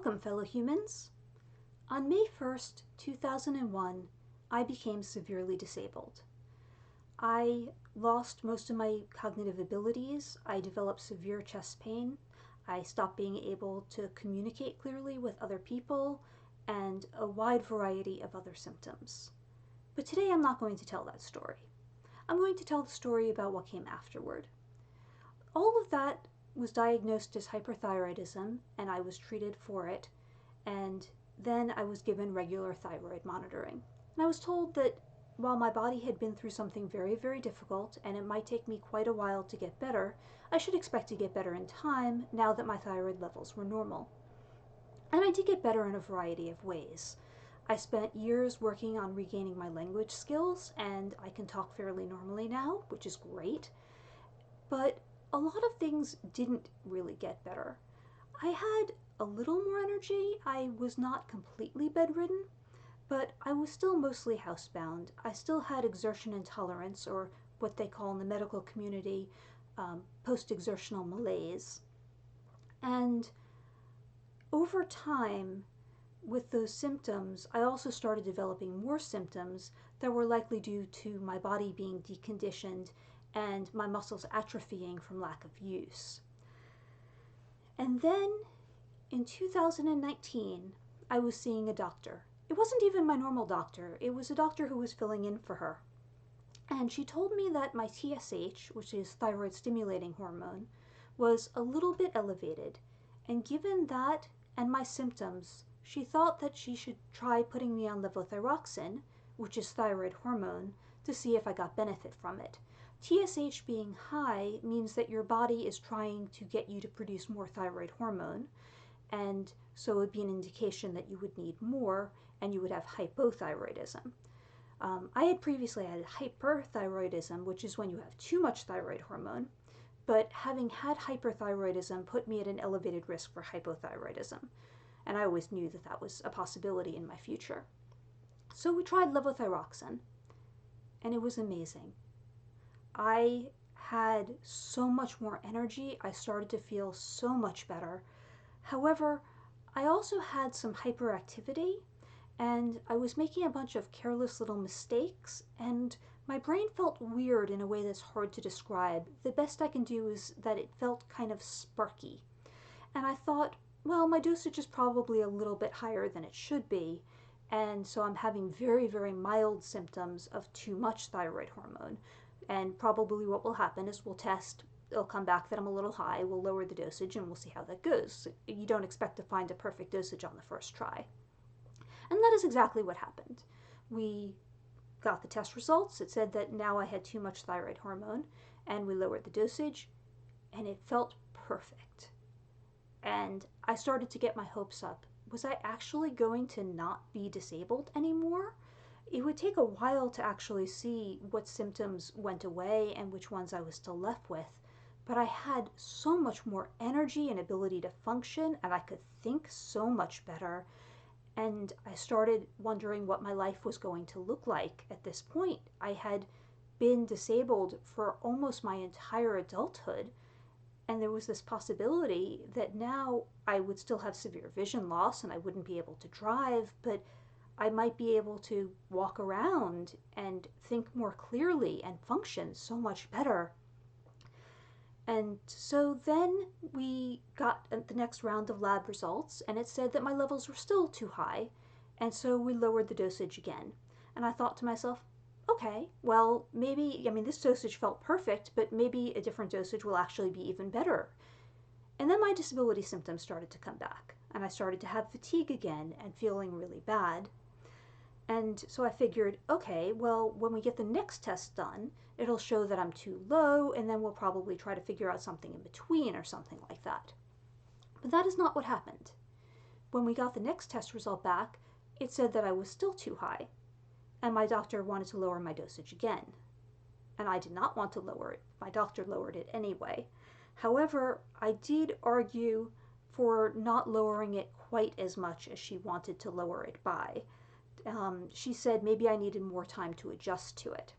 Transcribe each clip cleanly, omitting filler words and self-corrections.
Welcome, fellow humans. On May 1st, 2001, I became severely disabled. I lost most of my cognitive abilities. I developed severe chest pain. I stopped being able to communicate clearly with other people, and a wide variety of other symptoms. But today I'm not going to tell that story. I'm going to tell the story about what came afterward. All of that was diagnosed as hyperthyroidism, and I was treated for it, and then I was given regular thyroid monitoring. And I was told that while my body had been through something very, very difficult, and it might take me quite a while to get better, I should expect to get better in time now that my thyroid levels were normal. And I did get better in a variety of ways. I spent years working on regaining my language skills, and I can talk fairly normally now, which is great. But a lot of things didn't really get better. I had a little more energy. I was not completely bedridden, but I was still mostly housebound. I still had exertion intolerance, or what they call in the medical community, post-exertional malaise. And over time, with those symptoms, I also started developing more symptoms that were likely due to my body being deconditioned and my muscles atrophying from lack of use. And then in 2019, I was seeing a doctor. It wasn't even my normal doctor. It was a doctor who was filling in for her. And she told me that my TSH, which is thyroid stimulating hormone, was a little bit elevated. And given that and my symptoms, she thought that she should try putting me on levothyroxine, which is thyroid hormone, to see if I got benefit from it. TSH being high means that your body is trying to get you to produce more thyroid hormone, and so it would be an indication that you would need more and you would have hypothyroidism. I had previously had hyperthyroidism, which is when you have too much thyroid hormone, but having had hyperthyroidism put me at an elevated risk for hypothyroidism, and I always knew that that was a possibility in my future. So we tried levothyroxine, and it was amazing. I had so much more energy. I started to feel so much better. However, I also had some hyperactivity, and I was making a bunch of careless little mistakes, and my brain felt weird in a way that's hard to describe. The best I can do is that it felt kind of sparky. And I thought, well, my dosage is probably a little bit higher than it should be, and so I'm having very, very mild symptoms of too much thyroid hormone. And probably what will happen is we'll test, it'll come back that I'm a little high, we'll lower the dosage, and we'll see how that goes. You don't expect to find a perfect dosage on the first try. And that is exactly what happened. We got the test results. It said that now I had too much thyroid hormone, and we lowered the dosage, and it felt perfect. And I started to get my hopes up. Was I actually going to not be disabled anymore? It would take a while to actually see what symptoms went away and which ones I was still left with, but I had so much more energy and ability to function, and I could think so much better, and I started wondering what my life was going to look like at this point. I had been disabled for almost my entire adulthood, and there was this possibility that now I would still have severe vision loss and I wouldn't be able to drive, but I might be able to walk around and think more clearly and function so much better. And so then we got the next round of lab results, and it said that my levels were still too high, and so we lowered the dosage again. And I thought to myself, okay, well, maybe, this dosage felt perfect, but maybe a different dosage will actually be even better. And then my disability symptoms started to come back, and I started to have fatigue again and feeling really bad. And so I figured, okay, well, when we get the next test done, it'll show that I'm too low, and then we'll probably try to figure out something in between or something like that. But that is not what happened. When we got the next test result back, it said that I was still too high, and my doctor wanted to lower my dosage again. And I did not want to lower it. My doctor lowered it anyway. However, I did argue for not lowering it quite as much as she wanted to lower it by. She said maybe I needed more time to adjust to it.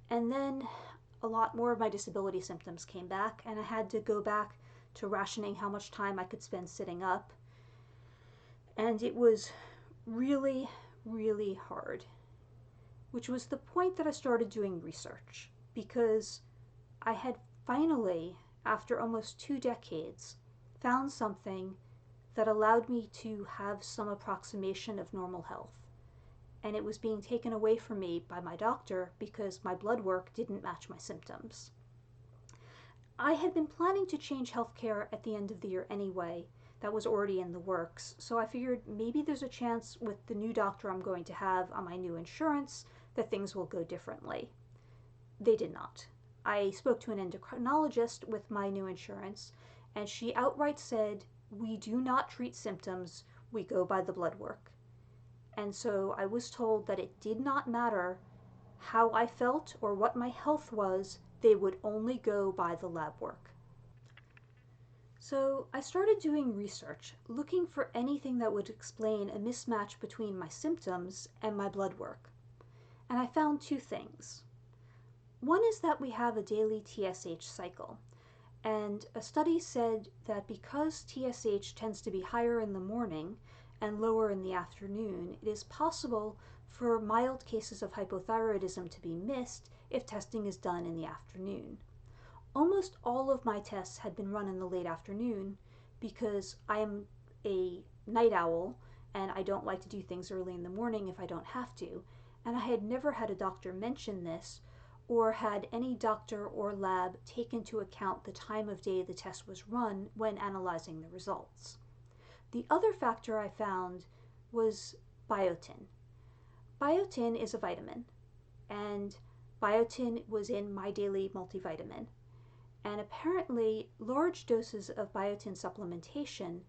And then a lot more of my disability symptoms came back, and I had to go back to rationing how much time I could spend sitting up, And it was really, really hard, which was the point that I started doing research because I had finally, after almost 2 decades, found something that allowed me to have some approximation of normal health. And it was being taken away from me by my doctor because my blood work didn't match my symptoms. I had been planning to change healthcare at the end of the year anyway. That was already in the works. So I figured maybe there's a chance with the new doctor I'm going to have on my new insurance that things will go differently. They did not. I spoke to an endocrinologist with my new insurance, and she outright said, "We do not treat symptoms, we go by the blood work." And so I was told that it did not matter how I felt or what my health was, they would only go by the lab work. So I started doing research, looking for anything that would explain a mismatch between my symptoms and my blood work. And I found two things. One is that we have a daily TSH cycle. And a study said that because TSH tends to be higher in the morning and lower in the afternoon, it is possible for mild cases of hypothyroidism to be missed if testing is done in the afternoon. Almost all of my tests had been run in the late afternoon because I am a night owl and I don't like to do things early in the morning if I don't have to. And I had never had a doctor mention this or had any doctor or lab take into account the time of day the test was run when analyzing the results. The other factor I found was biotin. Biotin is a vitamin, and biotin was in my daily multivitamin. And apparently, large doses of biotin supplementation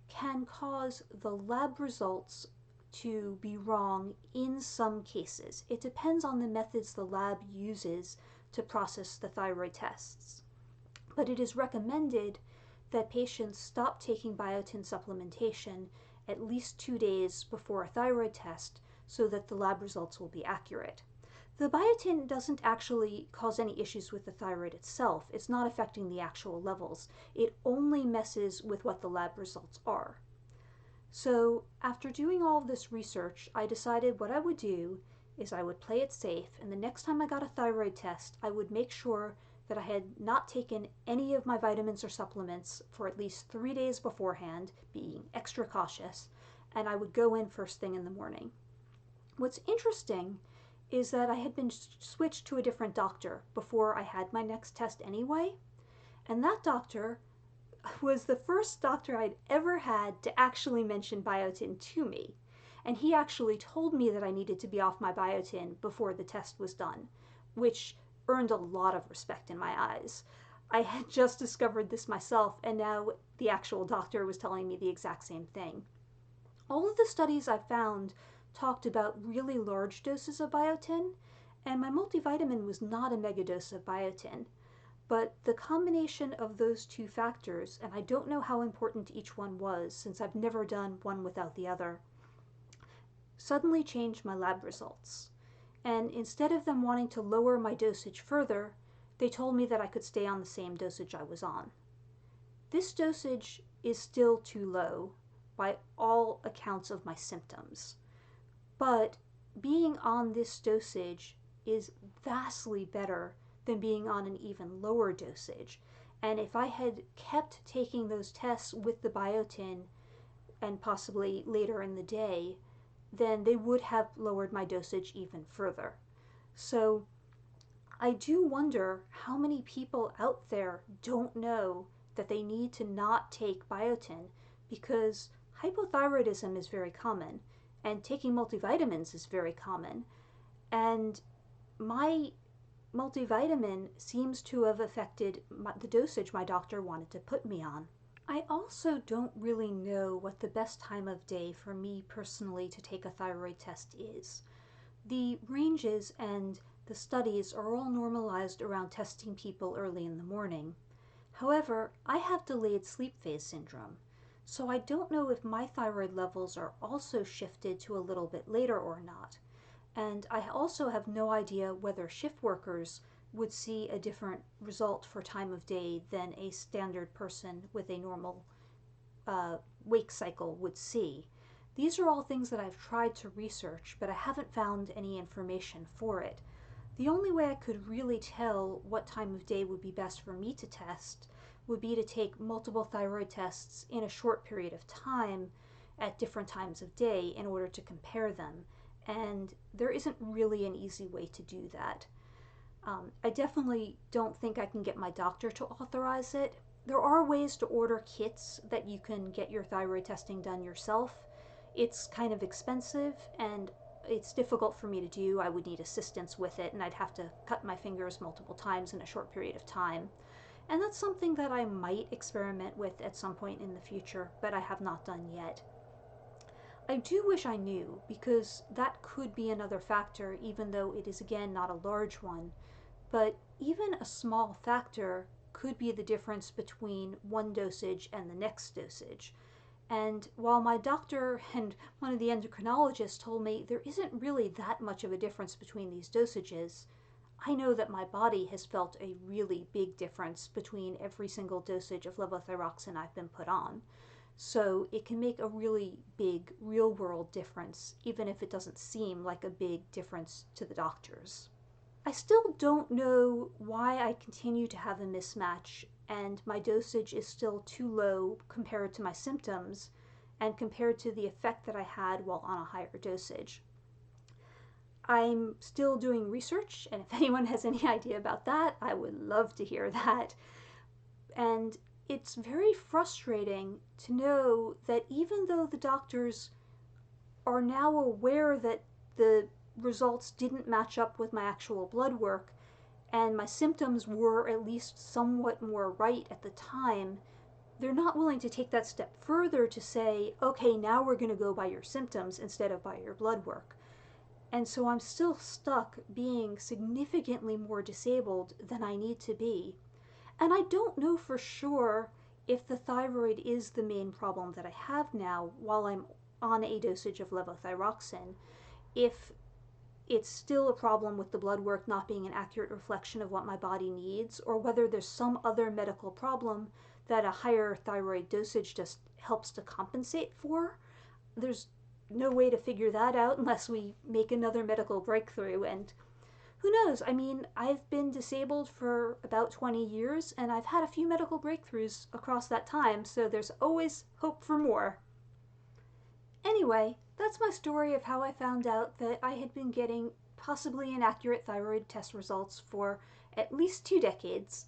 can cause the lab results to be wrong in some cases. It depends on the methods the lab uses to process the thyroid tests. But it is recommended that patients stop taking biotin supplementation at least 2 days before a thyroid test so that the lab results will be accurate. The biotin doesn't actually cause any issues with the thyroid itself. It's not affecting the actual levels. It only messes with what the lab results are. So after doing all of this research, I decided what I would do is I would play it safe, and the next time I got a thyroid test, I would make sure that I had not taken any of my vitamins or supplements for at least 3 days beforehand, being extra cautious, and I would go in first thing in the morning. What's interesting is that I had been switched to a different doctor before I had my next test anyway, and that doctor was the first doctor I'd ever had to actually mention biotin to me. And he actually told me that I needed to be off my biotin before the test was done, which earned a lot of respect in my eyes. I had just discovered this myself, and now the actual doctor was telling me the exact same thing. All of the studies I found talked about really large doses of biotin, and my multivitamin was not a megadose of biotin. But the combination of those two factors, and I don't know how important each one was since I've never done one without the other, suddenly changed my lab results. And instead of them wanting to lower my dosage further, they told me that I could stay on the same dosage I was on. This dosage is still too low by all accounts of my symptoms. But being on this dosage is vastly better than being on an even lower dosage. And if I had kept taking those tests with the biotin and possibly later in the day, then they would have lowered my dosage even further. So I do wonder how many people out there don't know that they need to not take biotin because hypothyroidism is very common and taking multivitamins is very common. And my multivitamin seems to have affected the dosage my doctor wanted to put me on. I also don't really know what the best time of day for me personally to take a thyroid test is. The ranges and the studies are all normalized around testing people early in the morning. However, I have delayed sleep phase syndrome, so I don't know if my thyroid levels are also shifted to a little bit later or not. And I also have no idea whether shift workers would see a different result for time of day than a standard person with a normal wake cycle would see. These are all things that I've tried to research, but I haven't found any information for it. The only way I could really tell what time of day would be best for me to test would be to take multiple thyroid tests in a short period of time at different times of day in order to compare them. And there isn't really an easy way to do that. I definitely don't think I can get my doctor to authorize it. There are ways to order kits that you can get your thyroid testing done yourself. It's kind of expensive and it's difficult for me to do. I would need assistance with it and I'd have to cut my fingers multiple times in a short period of time. And that's something that I might experiment with at some point in the future, but I have not done yet. I do wish I knew, because that could be another factor, even though it is again not a large one. But even a small factor could be the difference between one dosage and the next dosage. And while my doctor and one of the endocrinologists told me there isn't really that much of a difference between these dosages, I know that my body has felt a really big difference between every single dosage of levothyroxine I've been put on. So it can make a really big real world difference, even if it doesn't seem like a big difference to the doctors. I still don't know why I continue to have a mismatch and my dosage is still too low compared to my symptoms and compared to the effect that I had while on a higher dosage. I'm still doing research, and if anyone has any idea about that, I would love to hear that. And it's very frustrating to know that even though the doctors are now aware that the results didn't match up with my actual blood work, and my symptoms were at least somewhat more right at the time, they're not willing to take that step further to say, okay, now we're going to go by your symptoms instead of by your blood work. And so I'm still stuck being significantly more disabled than I need to be. And I don't know for sure if the thyroid is the main problem that I have now while I'm on a dosage of levothyroxine. If it's still a problem with the blood work not being an accurate reflection of what my body needs, or whether there's some other medical problem that a higher thyroid dosage just helps to compensate for. There's no way to figure that out unless we make another medical breakthrough, and who knows? I mean, I've been disabled for about 20 years and I've had a few medical breakthroughs across that time, so there's always hope for more. Anyway, that's my story of how I found out that I had been getting possibly inaccurate thyroid test results for at least 2 decades.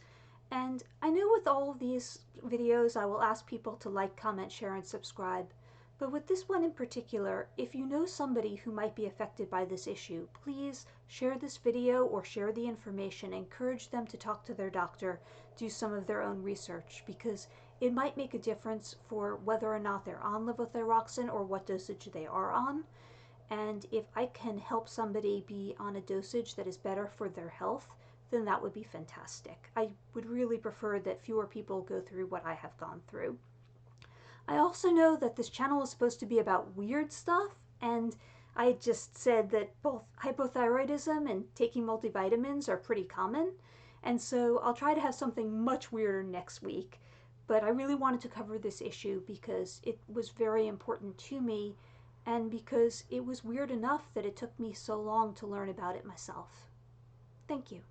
And I know with all of these videos I will ask people to like, comment, share, and subscribe. But with this one in particular, if you know somebody who might be affected by this issue, please share this video or share the information. Encourage them to talk to their doctor, do some of their own research, because it might make a difference for whether or not they're on levothyroxine or what dosage they are on. And if I can help somebody be on a dosage that is better for their health, then that would be fantastic. I would really prefer that fewer people go through what I have gone through. I also know that this channel is supposed to be about weird stuff, and I just said that both hypothyroidism and taking multivitamins are pretty common, and so I'll try to have something much weirder next week. But I really wanted to cover this issue because it was very important to me, and because it was weird enough that it took me so long to learn about it myself. Thank you.